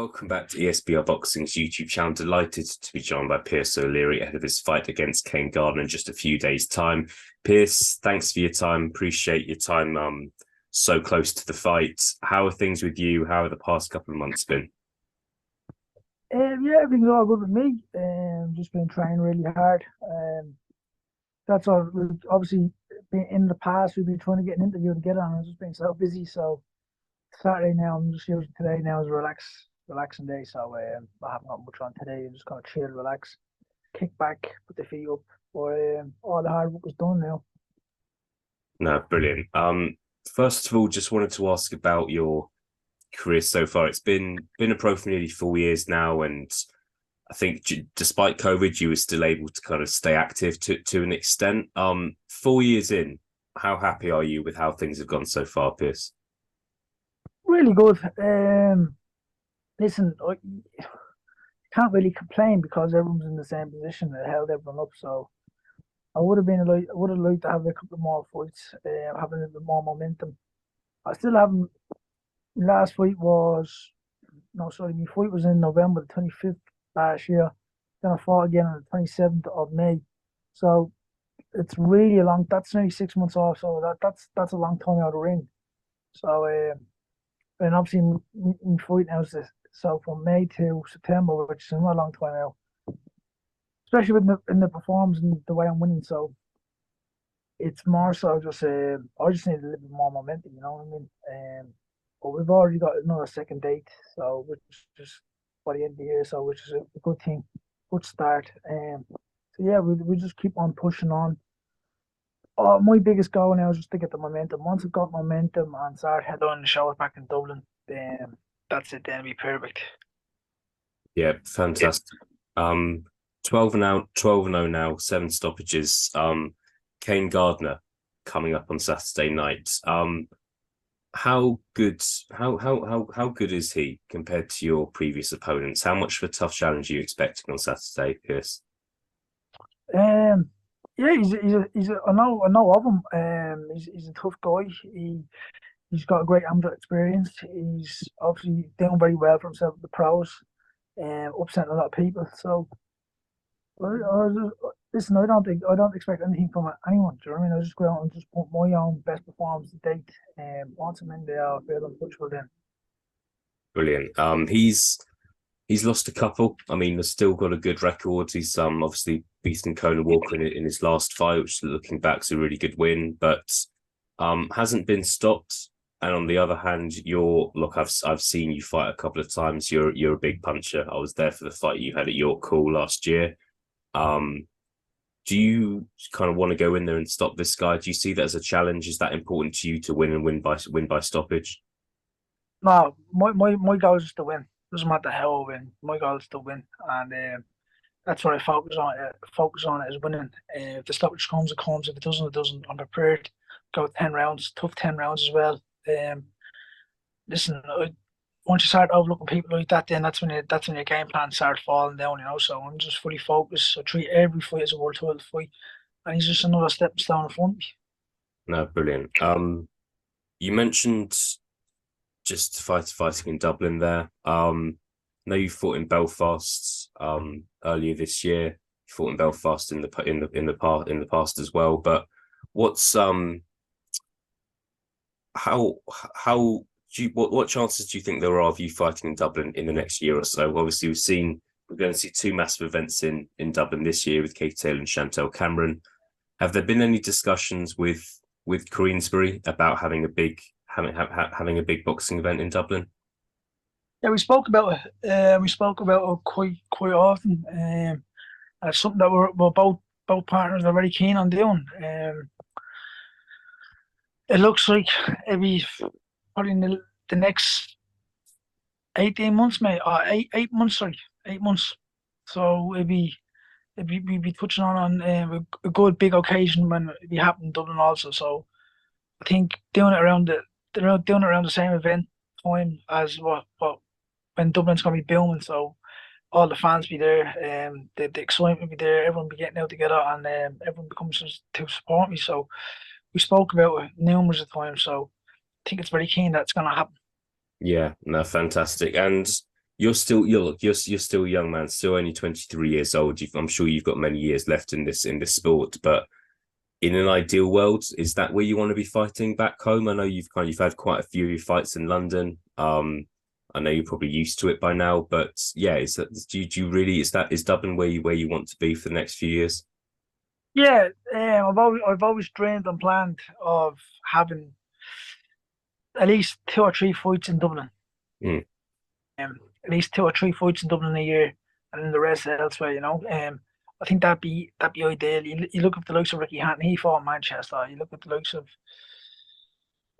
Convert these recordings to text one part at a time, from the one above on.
Welcome back to ESBR Boxing's YouTube channel. Delighted to be joined by Pierce O'Leary ahead of his fight against Kane Gardner in just a few days' time. Pierce, thanks for your time. Appreciate your time so close to the fight. How are things with you? How have the past couple of months been? Yeah, everything's all good with me. Just been trying really hard. That's all. Obviously, in the past, we've been trying to get an interview together, and I've just been so busy. So Saturday now, I'm just using today now as a relaxing day. So I haven't got much on today. I'm just gonna chill, relax, kick back, put the feet up. But all the hard work is done now. No, brilliant. First of all, just wanted to ask about your career so far. It's been a pro for nearly 4 years now, and I think despite COVID, you were still able to kind of stay active to an extent. 4 years in, how happy are you with how things have gone so far, Pierce? Really good. Listen, I can't really complain because everyone's in the same position that held everyone up. So I would have liked to have a couple more fights, have a little bit more momentum. I still haven't. Last fight was no, sorry, my fight was in November the 25th last year. Then I fought again on the 27th of May. So it's really a long. That's nearly 6 months off. So that's a long time out of the ring. So and obviously my fight now is so from May to September, which is not a long time out. Especially with in the performance and the way I'm winning. So it's more so just I just need a little bit more momentum. You know what I mean? But we've already got another second date, so which is by the end of the year, so which is a good thing, good start. So yeah, we just keep on pushing on. My biggest goal now is just to get the momentum. Once I've got momentum and start headlining the shows back in Dublin, then that's it. Then it'll be perfect. Yeah, fantastic. 12 and out, 12-0 now, 7 stoppages. Kane Gardner coming up on Saturday night. How good is he compared to your previous opponents? How much of a tough challenge are you expecting on Saturday, Pierce? Yeah, I know of him. He's a tough guy. He's got a great amateur experience. He's obviously doing very well for himself with the pros, upsetting a lot of people. So, listen, I don't expect anything from anyone. Do you know what I mean? I just go out and just put my own best performance to date. Once I'm in there, I feel untouchable then. Brilliant. He's lost a couple. I mean, he's still got a good record. He's obviously beaten Conor Walker in his last fight, which looking back is a really good win, but hasn't been stopped. And on the other hand, I've seen you fight a couple of times. You're a big puncher. I was there for the fight you had at York Hall last year. Do you kind of want to go in there and stop this guy? Do you see that as a challenge? Is that important to you to win by stoppage? No, my goal is just to win. Doesn't matter how I win. My goal is to win, and that's what I focus on. Focus on it is winning. If the stoppage comes, it comes. If it doesn't, it doesn't. I'm prepared. Go 10 rounds, tough 10 rounds as well. Listen, once you start overlooking people like that, then that's when your game plan starts falling down. You know, so I'm just fully focused. I treat every fight as a world title fight, and he's just another stepping stone in front of me. No, brilliant. You mentioned just fighting in Dublin there. Know you fought in Belfast earlier this year. You fought in Belfast in the past as well. But what's what chances do you think there are of you fighting in Dublin in the next year or so? Obviously, we're going to see 2 massive events in Dublin this year with Katie Taylor and Chantel Cameron. Have there been any discussions with Queensberry about having a big boxing event in Dublin? Yeah, we spoke about it. We spoke about it quite often. It's something that we're both partners are very keen on doing. It looks like it'll be probably in the next 18 months, mate. 8 months, sorry, 8 months. So we'd be touching on a good big occasion when it be happening in Dublin also. So I think doing it around the same event time as what when Dublin's gonna be booming. So all the fans be there, the excitement be there, everyone be getting out together, and everyone becomes to support me. So we spoke about it numerous of times. So I think it's very keen that it's gonna happen. Yeah, no, fantastic. And you're still a young man, still only 23 years old. I'm sure you've got many years left in this sport, but in an ideal world, is that where you want to be fighting back home? I know you've had quite a few of your fights in London. I know you're probably used to it by now, but yeah, do you really is Dublin where you want to be for the next few years? Yeah, I've always dreamed and planned of having at least 2 or 3 fights in Dublin. Mm, At least 2 or 3 fights in Dublin a year, and then the rest elsewhere. I think that'd be ideal. You look at the likes of Ricky Hatton, he fought in Manchester. You look at the likes of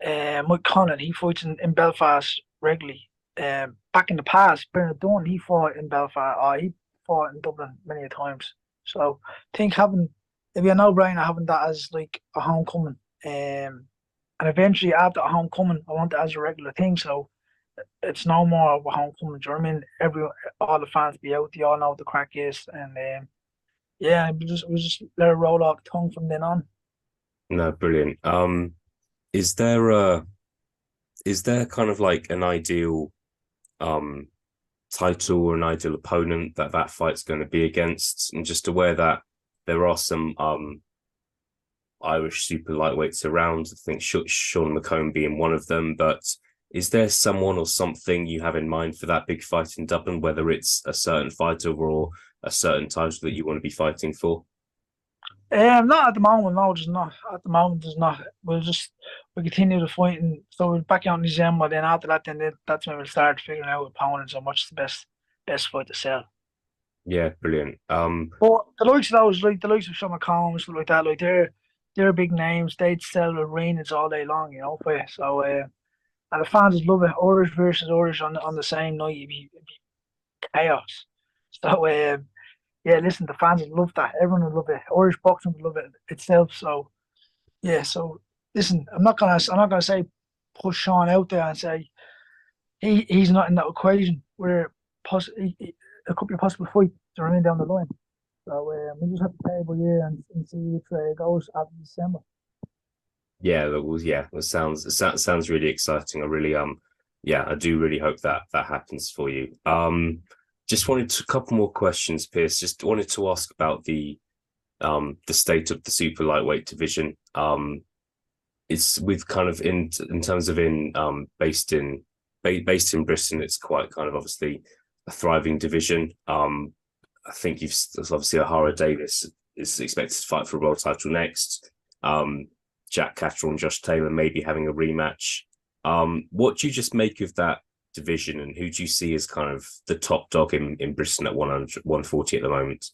Mike Connon, he fights in Belfast regularly. Back in the past, Bernard Dunn, he fought in Belfast. He fought in Dublin many a times. So I think it'd be a no-brainer having that as like a homecoming. And eventually after a homecoming, I want it as a regular thing. So it's no more of a homecoming. Do you know what I mean? All the fans be out. They all know what the crack is, and yeah, we just let it roll off the tongue from then on. no, brilliant. Is there a is there kind of like an ideal um title or an ideal opponent that fight's going to be against? And just aware that there are some Irish super lightweights around. I think Sean McComb being one of them. But is there someone or something you have in mind for that big fight in Dublin? Whether it's a certain fighter or a certain title that you want to be fighting for? Not at the moment. No, there's not. At the moment, there's not. We continue to fight, and so we're back out in December. Then after that, that's when we'll start figuring out opponents and what's the best fight to sell. Yeah, brilliant. But the likes of those, like the likes of Sean McComb and stuff like that, like they're big names. They'd sell arenas all day long, for you. So and the fans just love it. Irish versus Irish on the same night, it'd be chaos. So yeah, listen, the fans would love that. Everyone would love it. Irish boxing would love it itself. So yeah, so listen, I'm not gonna say push Sean out there and say he's not in that equation where it could be a possible fight to remain down the line. So we just have to play it by year and see which way it goes after December. Yeah, that sounds really exciting. Yeah, I do really hope that happens for you. Just wanted a couple more questions, Pierce. Just wanted to ask about the state of the super lightweight division. It's with kind of in terms of based in Britain. It's quite kind of obviously a thriving division. I think there's obviously O'Hara Davis is expected to fight for a world title next. Jack Catterall and Josh Taylor maybe having a rematch. What do you just make of that division, and who do you see as kind of the top dog in Britain at 100, 140 at the moment?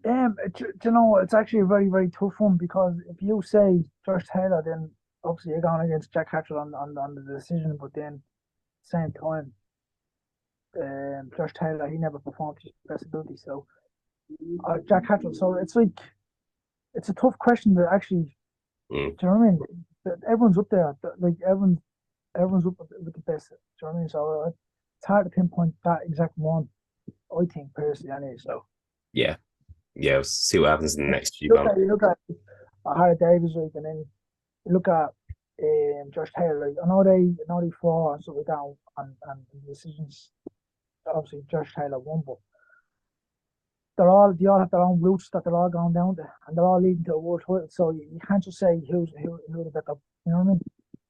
It's actually a very, very tough one because if you say Josh Taylor, then obviously you're going against Jack Hatchell on the decision, but then same time, Josh Taylor, he never performed to his best ability. So Jack Hatchell, so it's a tough question to actually. Mm. Do you know what I mean? Everyone's up there, like everyone's up with the best. Do you know what I mean? So it's hard to pinpoint that exact one. I think personally, anyway. So Yeah, yeah. We'll see what happens in the next few look months. at you look at Harry Davis, like, and then you look at Josh Taylor. Like, I know they fought and stuff like that, and decisions. Obviously, Josh Taylor won, but they all have their own routes that they're all going down to, and they're all leading to a world title. So you can't just say who the better. You know what I mean?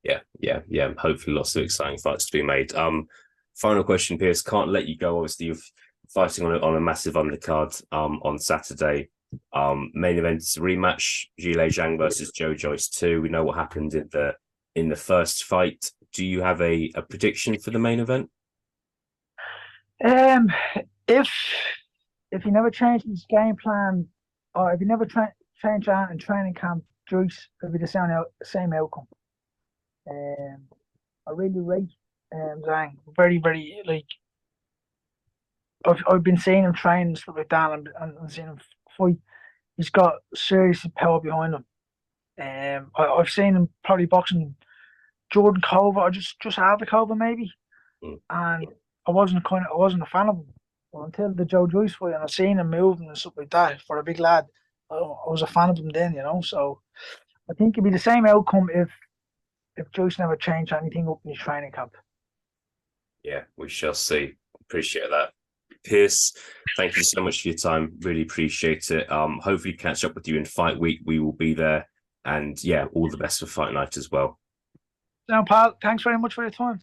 Yeah. Hopefully, lots of exciting fights to be made. Final question, Pierce. Can't let you go. Obviously, you're fighting on a massive undercard on Saturday. Main event's rematch: Zhilei Zhang versus Joe Joyce 2. We know what happened in the first fight. Do you have a prediction for the main event? Um, if if he never changed his game plan, or if he never changed that in training camp, Joyce would be the same outcome. Um, I really rate Zhang. Very, very like I've been seeing him train and stuff like that, and seeing him fight. He's got serious power behind him. I've seen him probably boxing Jordan Cova or just after Cova maybe, Mm. and I wasn't a fan of him. Well, until the Joe Joyce fight, and I seen him moving and stuff like that for a big lad. I was a fan of him then. So I think it'd be the same outcome if Joyce never changed anything up in his training camp. Yeah, we shall see. Appreciate that. Pierce, thank you so much for your time. Really appreciate it. Hopefully catch up with you in fight week. We will be there. And yeah, all the best for fight night as well. Now, pal, thanks very much for your time.